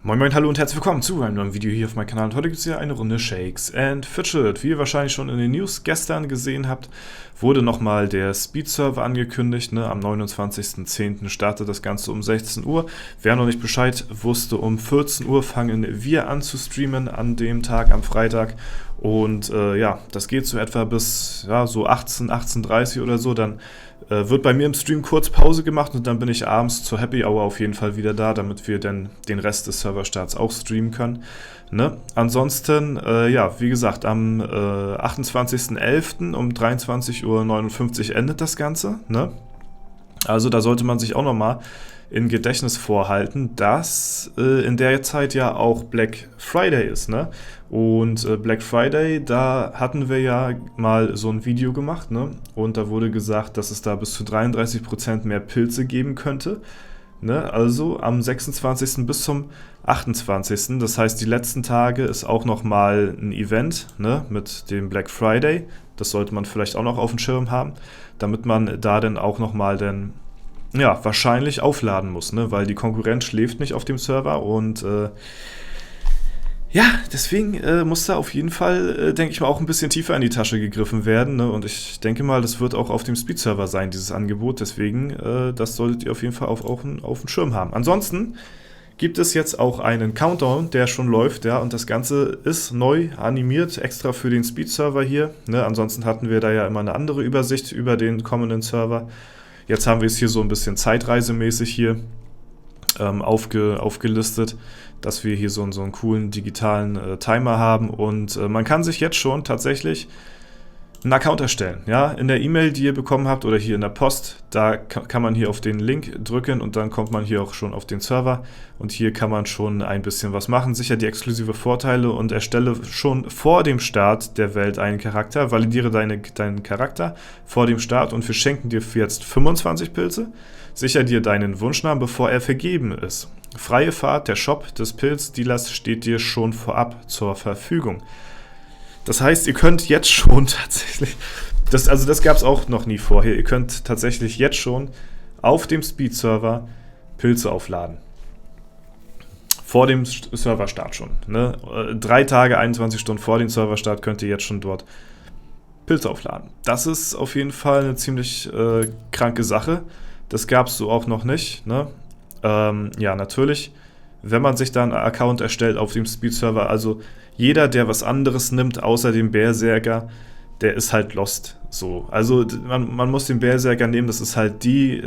Moin Moin, hallo und herzlich willkommen zu einem neuen Video hier auf meinem Kanal. Und heute gibt es hier eine Runde Shakes and Fidget. Wie ihr wahrscheinlich schon in den News gestern gesehen habt, wurde nochmal der Speed-Server angekündigt. Am 29.10. startet das Ganze um 16 Uhr. Wer noch nicht Bescheid wusste, um 14 Uhr fangen wir an zu streamen an dem Tag, am Freitag. Und ja, das geht so etwa bis so 18:30 oder so. Dann wird bei mir im Stream kurz Pause gemacht und dann bin ich abends zur Happy Hour auf jeden Fall wieder da, damit wir dann den Rest des Serverstarts auch streamen können. Ansonsten, ja, wie gesagt, am 28.11. um 23:59 Uhr endet das Ganze. Also da sollte man sich auch nochmal in Gedächtnis vorhalten, dass in der Zeit ja auch Black Friday ist. Und Black Friday, da hatten wir ja mal so ein Video gemacht, und da wurde gesagt, dass es da bis zu 33% mehr Pilze geben könnte. Also am 26. bis zum 28. Das heißt, die letzten Tage ist auch nochmal ein Event, mit dem Black Friday. Das sollte man vielleicht auch noch auf dem Schirm haben, damit man da dann auch nochmal wahrscheinlich aufladen muss, weil die Konkurrenz schläft nicht auf dem Server und deswegen muss da auf jeden Fall, denke ich mal, auch ein bisschen tiefer in die Tasche gegriffen werden, und ich denke mal, das wird auch auf dem Speed-Server sein, dieses Angebot, deswegen, das solltet ihr auf jeden Fall auf dem Schirm haben. Ansonsten gibt es jetzt auch einen Countdown, der schon läuft, und das Ganze ist neu animiert, extra für den Speed-Server hier, ansonsten hatten wir da ja immer eine andere Übersicht über den kommenden Server. Jetzt haben wir es hier so ein bisschen zeitreisemäßig hier aufgelistet, dass wir hier so einen coolen digitalen Timer haben und man kann sich jetzt schon tatsächlich einen Account erstellen. In der E-Mail, die ihr bekommen habt oder hier in der Post, da kann man hier auf den Link drücken und dann kommt man hier auch schon auf den Server und hier kann man schon ein bisschen was machen, sicher die exklusive Vorteile und erstelle schon vor dem Start der Welt einen Charakter, validiere deinen Charakter vor dem Start und wir schenken dir für jetzt 25 Pilze, sicher dir deinen Wunschnamen, bevor er vergeben ist. Freie Fahrt, der Shop des Pilzdealers steht dir schon vorab zur Verfügung. Das heißt, ihr könnt jetzt schon tatsächlich, das gab es auch noch nie vorher, ihr könnt tatsächlich jetzt schon auf dem Speed-Server Pilze aufladen. Vor dem Serverstart schon. 3 Tage, 21 Stunden vor dem Serverstart könnt ihr jetzt schon dort Pilze aufladen. Das ist auf jeden Fall eine ziemlich kranke Sache. Das gab es so auch noch nicht. Ja, natürlich, wenn man sich da einen Account erstellt auf dem Speed-Server, also jeder, der was anderes nimmt, außer dem Berserker, der ist halt lost. So. Also man muss den Berserker nehmen, das ist halt die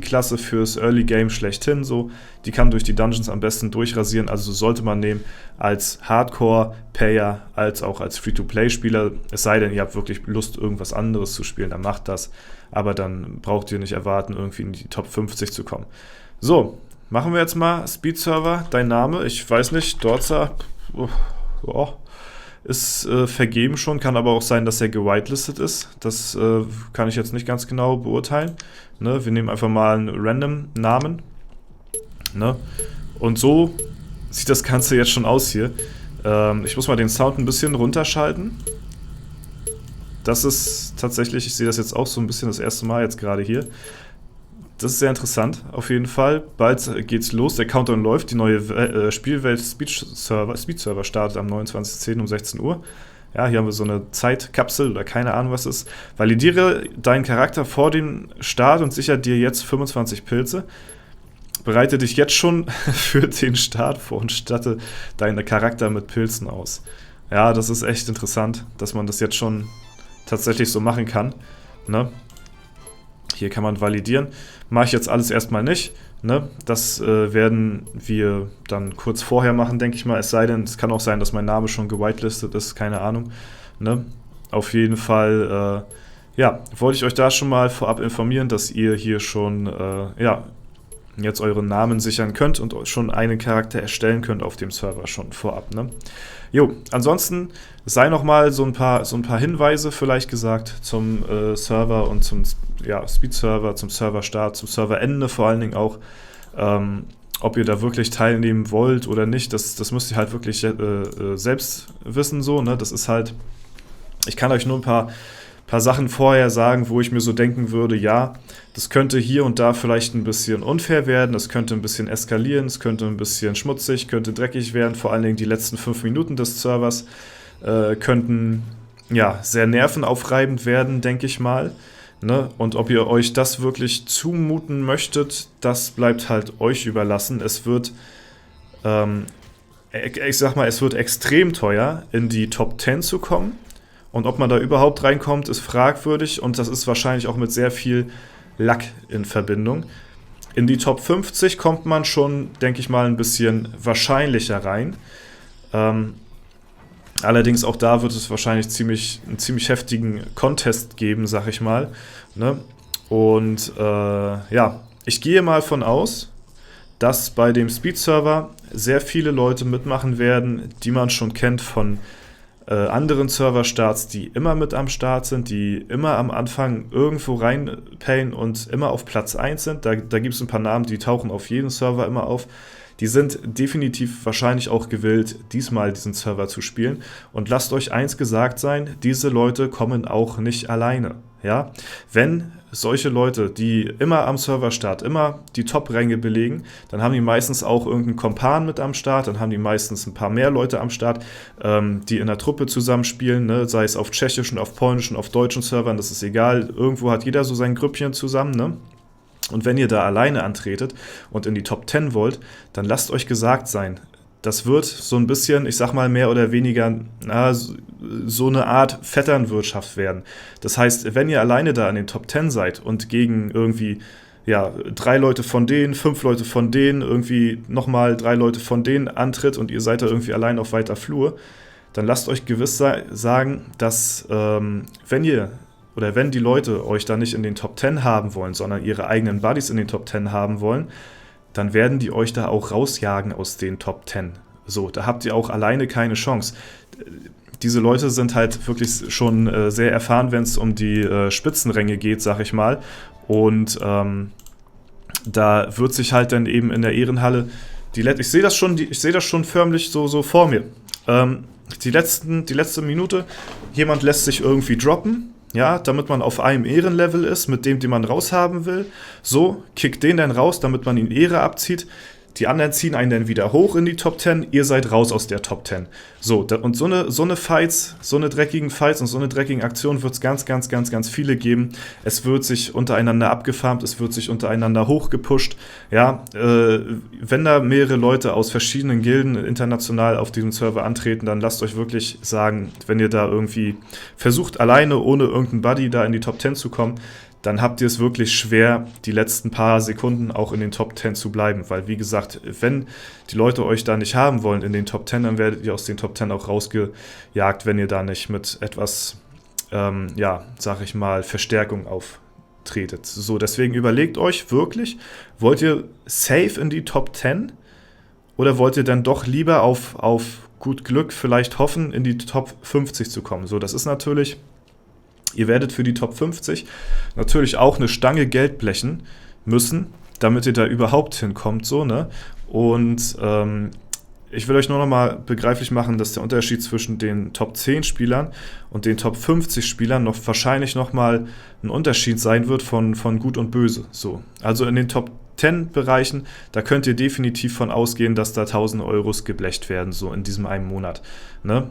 Klasse fürs Early Game schlechthin. So. Die kann durch die Dungeons am besten durchrasieren, also sollte man nehmen als Hardcore-Payer, als auch als Free-to-Play-Spieler. Es sei denn, ihr habt wirklich Lust, irgendwas anderes zu spielen, dann macht das. Aber dann braucht ihr nicht erwarten, irgendwie in die Top 50 zu kommen. So, machen wir jetzt mal Speed-Server. Dein Name, ich weiß nicht, Dorza ist vergeben schon, kann aber auch sein, dass er gewitelistet ist. Das kann ich jetzt nicht ganz genau beurteilen. Wir nehmen einfach mal einen random Namen. Und so sieht das Ganze jetzt schon aus hier. Ich muss mal den Sound ein bisschen runterschalten. Das ist tatsächlich, ich sehe das jetzt auch so ein bisschen das erste Mal jetzt gerade hier. Das ist sehr interessant, auf jeden Fall. Bald geht's los, der Countdown läuft, die neue Spielwelt Speed-Server startet am 29.10. um 16 Uhr. Ja, hier haben wir so eine Zeitkapsel oder keine Ahnung, was es ist. Validiere deinen Charakter vor dem Start und sichere dir jetzt 25 Pilze. Bereite dich jetzt schon für den Start vor und statte deinen Charakter mit Pilzen aus. Ja, das ist echt interessant, dass man das jetzt schon tatsächlich so machen kann. Hier kann man validieren. Mache ich jetzt alles erstmal nicht. Das werden wir dann kurz vorher machen, denke ich mal. Es sei denn, es kann auch sein, dass mein Name schon gewitelistet ist. Keine Ahnung. Auf jeden Fall, wollte ich euch da schon mal vorab informieren, dass ihr hier schon, jetzt euren Namen sichern könnt und schon einen Charakter erstellen könnt auf dem Server schon vorab. Ansonsten sei noch mal so ein paar Hinweise vielleicht gesagt zum Server und zum Speed-Server, zum Serverstart, zum Serverende vor allen Dingen auch. Ob ihr da wirklich teilnehmen wollt oder nicht, das müsst ihr halt wirklich selbst wissen. So, Das ist halt, ich kann euch nur ein paar Sachen vorher sagen, wo ich mir so denken würde, ja, das könnte hier und da vielleicht ein bisschen unfair werden, das könnte ein bisschen eskalieren, es könnte ein bisschen schmutzig, könnte dreckig werden, vor allen Dingen die letzten 5 Minuten des Servers könnten ja sehr nervenaufreibend werden, denke ich mal. Ne? Und ob ihr euch das wirklich zumuten möchtet, das bleibt halt euch überlassen. Es wird, ich sag mal, es wird extrem teuer, in die Top 10 zu kommen. Und ob man da überhaupt reinkommt, ist fragwürdig. Und das ist wahrscheinlich auch mit sehr viel Lack in Verbindung. In die Top 50 kommt man schon, denke ich mal, ein bisschen wahrscheinlicher rein. Allerdings auch da wird es wahrscheinlich einen ziemlich heftigen Contest geben, sag ich mal. Ne? Und ja, ich gehe mal von aus, dass bei dem Speed-Server sehr viele Leute mitmachen werden, die man schon kennt von anderen Serverstarts, die immer mit am Start sind, die immer am Anfang irgendwo reinpayen und immer auf Platz 1 sind. Da gibt es ein paar Namen, die tauchen auf jedem Server immer auf. Die sind definitiv wahrscheinlich auch gewillt, diesmal diesen Server zu spielen. Und lasst euch eins gesagt sein, diese Leute kommen auch nicht alleine. Ja? Wenn solche Leute, die immer am Serverstart, immer die Top-Ränge belegen, dann haben die meistens auch irgendeinen Kompan mit am Start, dann haben die meistens ein paar mehr Leute am Start, die in der Truppe zusammenspielen, ne? Sei es auf tschechischen, auf polnischen, auf deutschen Servern, das ist egal. Irgendwo hat jeder so sein Grüppchen zusammen, ne? Und wenn ihr da alleine antretet und in die Top 10 wollt, dann lasst euch gesagt sein, das wird so ein bisschen, ich sag mal mehr oder weniger, so eine Art Vetternwirtschaft werden. Das heißt, wenn ihr alleine da in den Top 10 seid und gegen irgendwie, ja, 3 Leute von denen, 5 Leute von denen, irgendwie nochmal 3 Leute von denen antritt und ihr seid da irgendwie allein auf weiter Flur, dann lasst euch gewiss sagen, dass wenn die Leute euch da nicht in den Top 10 haben wollen, sondern ihre eigenen Buddies in den Top 10 haben wollen, dann werden die euch da auch rausjagen aus den Top 10. So, da habt ihr auch alleine keine Chance. Diese Leute sind halt wirklich schon sehr erfahren, wenn es um die Spitzenränge geht, sag ich mal. Und da wird sich halt dann eben in der Ehrenhalle, ich sehe das schon förmlich so vor mir. Die letzte Minute, jemand lässt sich irgendwie droppen, ja, damit man auf einem Ehrenlevel ist, mit dem, den man raushaben will. So, kickt den dann raus, damit man ihn Ehre abzieht. Die anderen ziehen einen dann wieder hoch in die Top 10. Ihr seid raus aus der Top 10. So, und so eine Fights, so eine dreckigen Fights und so eine dreckigen Aktionen wird es ganz viele geben. Es wird sich untereinander abgefarmt, es wird sich untereinander hochgepusht. Ja, wenn da mehrere Leute aus verschiedenen Gilden international auf diesem Server antreten, dann lasst euch wirklich sagen, wenn ihr da irgendwie versucht, alleine ohne irgendeinen Buddy da in die Top 10 zu kommen, dann habt ihr es wirklich schwer, die letzten paar Sekunden auch in den Top 10 zu bleiben. Weil, wie gesagt, wenn die Leute euch da nicht haben wollen in den Top 10, dann werdet ihr aus den Top 10 auch rausgejagt, wenn ihr da nicht mit etwas, sag ich mal, Verstärkung auftretet. So, deswegen überlegt euch wirklich, wollt ihr safe in die Top 10 oder wollt ihr dann doch lieber auf gut Glück vielleicht hoffen, in die Top 50 zu kommen? So, das ist natürlich... Ihr werdet für die Top 50 natürlich auch eine Stange Geld blechen müssen, damit ihr da überhaupt hinkommt. So, ne? Und ich will euch nur noch mal begreiflich machen, dass der Unterschied zwischen den Top 10 Spielern und den Top 50 Spielern wahrscheinlich noch mal ein Unterschied sein wird von Gut und Böse. So. Also in den Top 10 Bereichen, da könnt ihr definitiv von ausgehen, dass da 1000 Euros geblecht werden, so in diesem einen Monat. Ne?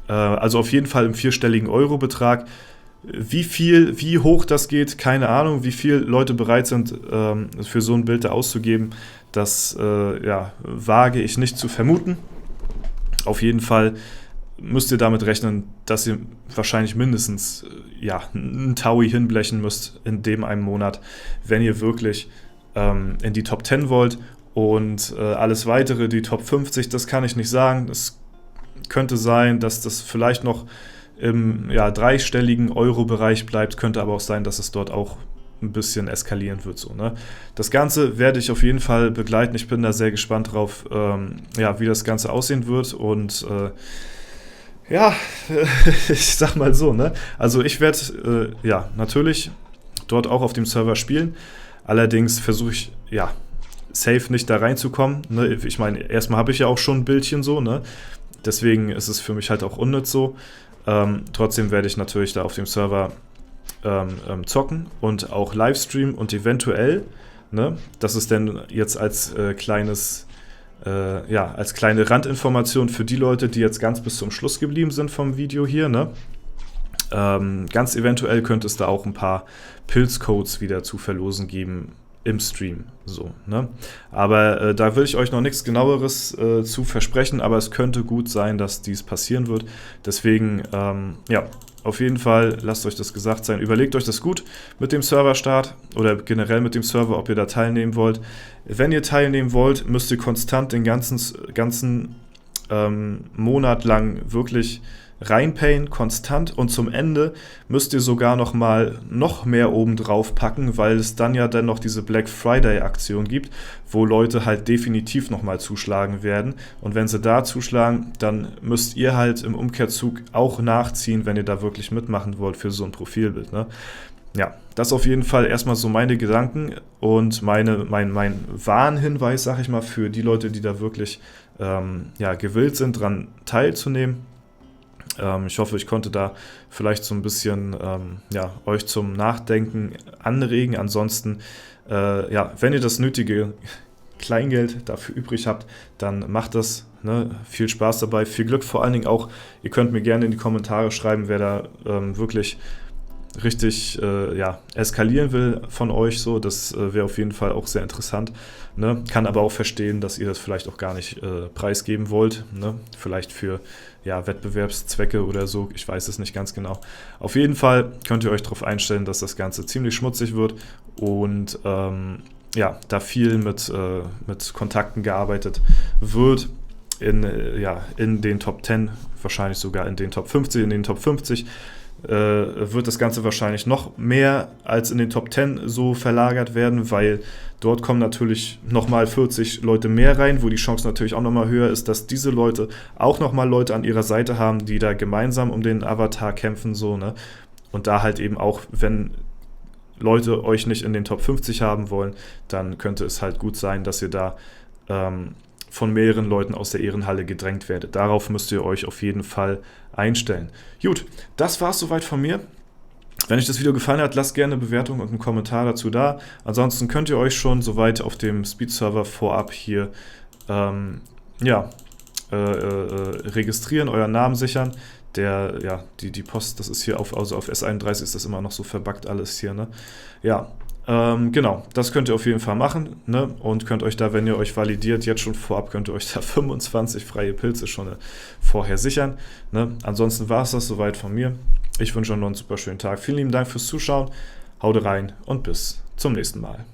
Also auf jeden Fall im 4-stelligen Euro-Betrag. Wie hoch das geht, keine Ahnung, wie viel Leute bereit sind, für so ein Bild da auszugeben, das wage ich nicht zu vermuten. Auf jeden Fall müsst ihr damit rechnen, dass ihr wahrscheinlich mindestens einen Taui hinblechen müsst in dem einen Monat, wenn ihr wirklich in die Top 10 wollt. Und alles weitere, die Top 50, das kann ich nicht sagen. Es könnte sein, dass das vielleicht noch im 3-stelligen Euro-Bereich bleibt, könnte aber auch sein, dass es dort auch ein bisschen eskalieren wird. So, ne? Das Ganze werde ich auf jeden Fall begleiten. Ich bin da sehr gespannt drauf, wie das Ganze aussehen wird. Und ich sag mal so, ne? Also ich werde natürlich dort auch auf dem Server spielen. Allerdings versuche ich, safe nicht da reinzukommen. Ne? Ich meine, erstmal habe ich ja auch schon ein Bildchen so, ne? Deswegen ist es für mich halt auch unnütz so. Trotzdem werde ich natürlich da auf dem Server zocken und auch Livestream und eventuell, ne, das ist dann jetzt als als kleine Randinformation für die Leute, die jetzt ganz bis zum Schluss geblieben sind vom Video hier, ne? Ganz eventuell könnte es da auch ein paar Pilzcodes wieder zu verlosen geben im Stream, so, ne? Aber da will ich euch noch nichts Genaueres zu versprechen, aber es könnte gut sein, dass dies passieren wird. Deswegen, ja, auf jeden Fall lasst euch das gesagt sein. Überlegt euch das gut mit dem Serverstart oder generell mit dem Server, ob ihr da teilnehmen wollt. Wenn ihr teilnehmen wollt, müsst ihr konstant den ganzen Monat lang wirklich reinpayen, konstant, und zum Ende müsst ihr sogar noch mehr oben drauf packen, weil es dann ja noch diese Black Friday Aktion gibt, wo Leute halt definitiv nochmal zuschlagen werden, und wenn sie da zuschlagen, dann müsst ihr halt im Umkehrzug auch nachziehen, wenn ihr da wirklich mitmachen wollt für so ein Profilbild, ne? Ja, das auf jeden Fall erstmal so meine Gedanken und mein Warnhinweis, sag ich mal, für die Leute, die da wirklich gewillt sind, dran teilzunehmen. Ich hoffe, ich konnte da vielleicht so ein bisschen euch zum Nachdenken anregen. Ansonsten, wenn ihr das nötige Kleingeld dafür übrig habt, dann macht das. Ne? Viel Spaß dabei, viel Glück vor allen Dingen auch. Ihr könnt mir gerne in die Kommentare schreiben, wer da wirklich richtig eskalieren will von euch, so, das wäre auf jeden Fall auch sehr interessant, ne? Kann aber auch verstehen, dass ihr das vielleicht auch gar nicht preisgeben wollt, ne? Vielleicht für Wettbewerbszwecke oder so, ich weiß es nicht ganz genau. Auf jeden Fall könnt ihr euch darauf einstellen, dass das Ganze ziemlich schmutzig wird und da viel mit Kontakten gearbeitet wird in den Top 10, wahrscheinlich sogar in den Top 50, in den Top 50 wird das Ganze wahrscheinlich noch mehr als in den Top 10 so verlagert werden, weil dort kommen natürlich nochmal 40 Leute mehr rein, wo die Chance natürlich auch nochmal höher ist, dass diese Leute auch nochmal Leute an ihrer Seite haben, die da gemeinsam um den Avatar kämpfen, so, ne? Und da halt eben auch, wenn Leute euch nicht in den Top 50 haben wollen, dann könnte es halt gut sein, dass ihr da von mehreren Leuten aus der Ehrenhalle gedrängt werdet. Darauf müsst ihr euch auf jeden Fall einstellen. Gut, das war's soweit von mir. Wenn euch das Video gefallen hat, lasst gerne eine Bewertung und einen Kommentar dazu da. Ansonsten könnt ihr euch schon soweit auf dem Speed-Server vorab hier registrieren, euren Namen sichern. Die Post, das ist hier auf S31 ist das immer noch so verbuggt alles hier, ne? Ja, genau, das könnt ihr auf jeden Fall machen, ne? Und könnt euch da, wenn ihr euch validiert, jetzt schon vorab, könnt ihr euch da 25 freie Pilze schon vorher sichern, ne? Ansonsten war es das soweit von mir. Ich wünsche euch noch einen super schönen Tag. Vielen lieben Dank fürs Zuschauen. Haut rein und bis zum nächsten Mal.